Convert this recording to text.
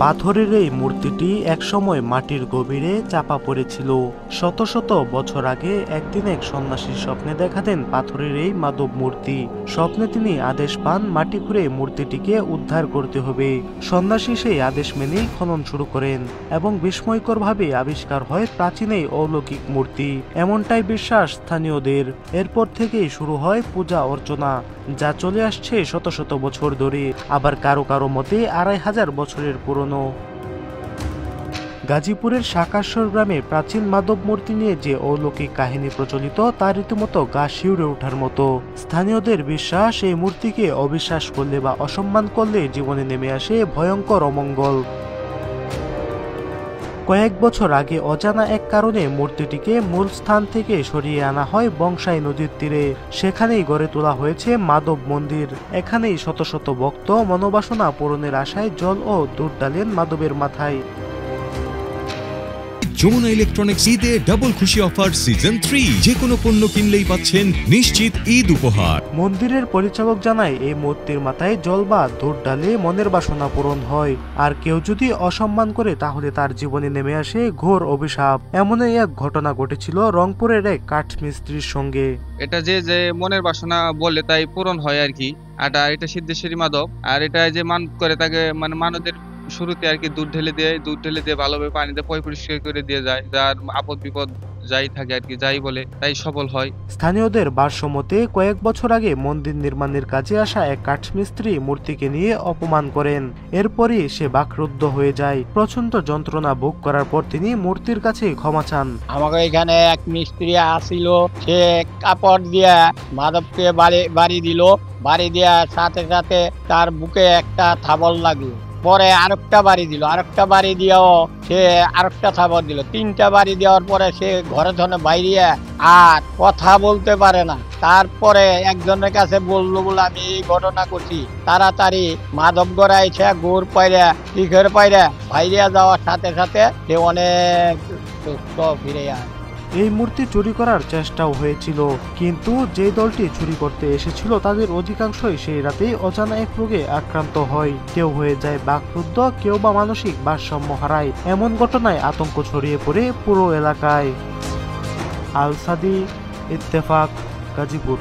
পাথরের এই মূর্তিটি একসময় মাটির গভীরে চাপা পড়েছিল। শত শত বছর আগে একদিন এক সন্ন্যাসীর স্বপ্নে দেখা দেন পাথরের এই মাধব মূর্তি। স্বপ্নে তিনি আদেশ পান মাটি খুঁড়ে মূর্তিটিকে উদ্ধার করতে হবে। সন্ন্যাসী সেই আদেশ মেনেই খনন শুরু করেন এবং বিস্ময়করভাবে আবিষ্কার হয় প্রাচীন এই অলৌকিক মূর্তি। এমনটাই বিশ্বাস স্থানীয়দের। এরপর থেকেই শুরু হয় পূজা অর্চনা, যা চলে আসছে শত শত বছর ধরে। আবার কারো কারো মতে 2500 বছরের পুরনো। গাজীপুরের শাকাশ্বর গ্রামে প্রাচীন মাধব মূর্তি নিয়ে যে অলৌকিক কাহিনী প্রচলিত তা রীতিমতো গা শিউরে ওঠার মতো। স্থানীয়দের বিশ্বাস, এই মূর্তিকে অবিশ্বাস করলে বা অসম্মান করলে জীবনে নেমে আসে ভয়ঙ্কর অমঙ্গল। কয়েক বছর আগে অজানা এক কারণে মূর্তিটিকে মূল স্থান থেকে সরিয়ে আনা হয় বংশাই নদীর তীরে। সেখানেই গড়ে তোলা হয়েছে মাধব মন্দির। এখানেই শত শত ভক্ত মনোবাসনা পূরণের আশায় জল ও দুধ ঢালেন মাধবের মাথায়। যমুনা ইলেকট্রনিক্স ঈদে ডাবল খুশি অফার সিজন 3, যে কোনো পণ্য কিনলেই পাচ্ছেন নিশ্চিত ঈদ উপহার। মন্দিরের পরিচালক জানায়, এই মূর্তির মাথায় জল বা দুধ ঢালে মনের বাসনা পূরণ হয়, আর কেউ যদি অসম্মান করে তাহলে তার জীবনে নেমে আসে ঘোর অভিশাপ। এমনই এক ঘটনা ঘটেছিল রংপুরের এক কাঠমিস্ত্রির সঙ্গে। এটা যে যে মনের বাসনা বলে তাই পূরণ হয় আর কি। আর এটা সিদ্ধেশ্বরী মাধব, আর এটা যে মান করে তাকে মানে মানদের শুরুতে আর কি দুধ ঢেলে দিয়ে ভালোভাবে পানি দিয়ে পরিষ্কার করে দিয়ে যায়, যার আপদ বিপদ যাই থাকে আর কি, যাই বলে তাই সফল হয়। স্থানীয়দের ভাষ্যমতে কয়েক বছর আগে মন্দির নির্মাণের কাজে আসা এক কাঠমিস্ত্রি মূর্তিকে নিয়ে অপমান করেন। এরপরই সে বাকরুদ্ধ হয়ে যায়। প্রচন্ড যন্ত্রণা ভোগ করার পর তিনি মূর্তির কাছে ক্ষমা চান। আমাকে এখানে এক মিস্ত্রি আসিল, সে কাপড় দিয়া মাধবকে বাড়ি দিল। বাড়ি দেওয়ার সাথে সাথে তার বুকে একটা থাবল লাগলো। পরে আরেকটা বাড়ি দিয়েও সে আরেকটা থাবর দিল। 3টা বাড়ি দেওয়ার পরে সে ঘরে ধরে বাইরে আর কথা বলতে পারে না। তারপরে একজনের কাছে বললো বলে আমি এই ঘটনা করছি। তাড়াতাড়ি মাধব গড়াই সে গোর পাইরা টিকের পাইরা বাইরে যাওয়ার সাথে সাথে সে অনেক সুস্থ ফিরে আসে। এই মূর্তি চুরি করার চেষ্টাও হয়েছিল, কিন্তু যে দলটি চুরি করতে এসেছিল তাদের অধিকাংশই সেই রাতেই অজানা এক রোগে আক্রান্ত হয়। কেউ হয়ে যায় বাকরুদ্ধ, কেউ বা মানসিক ভারসাম্য হারায়। এমন ঘটনায় আতঙ্ক ছড়িয়ে পড়ে পুরো এলাকায়। আল সাদি, ইত্তেফাক, গাজীপুর।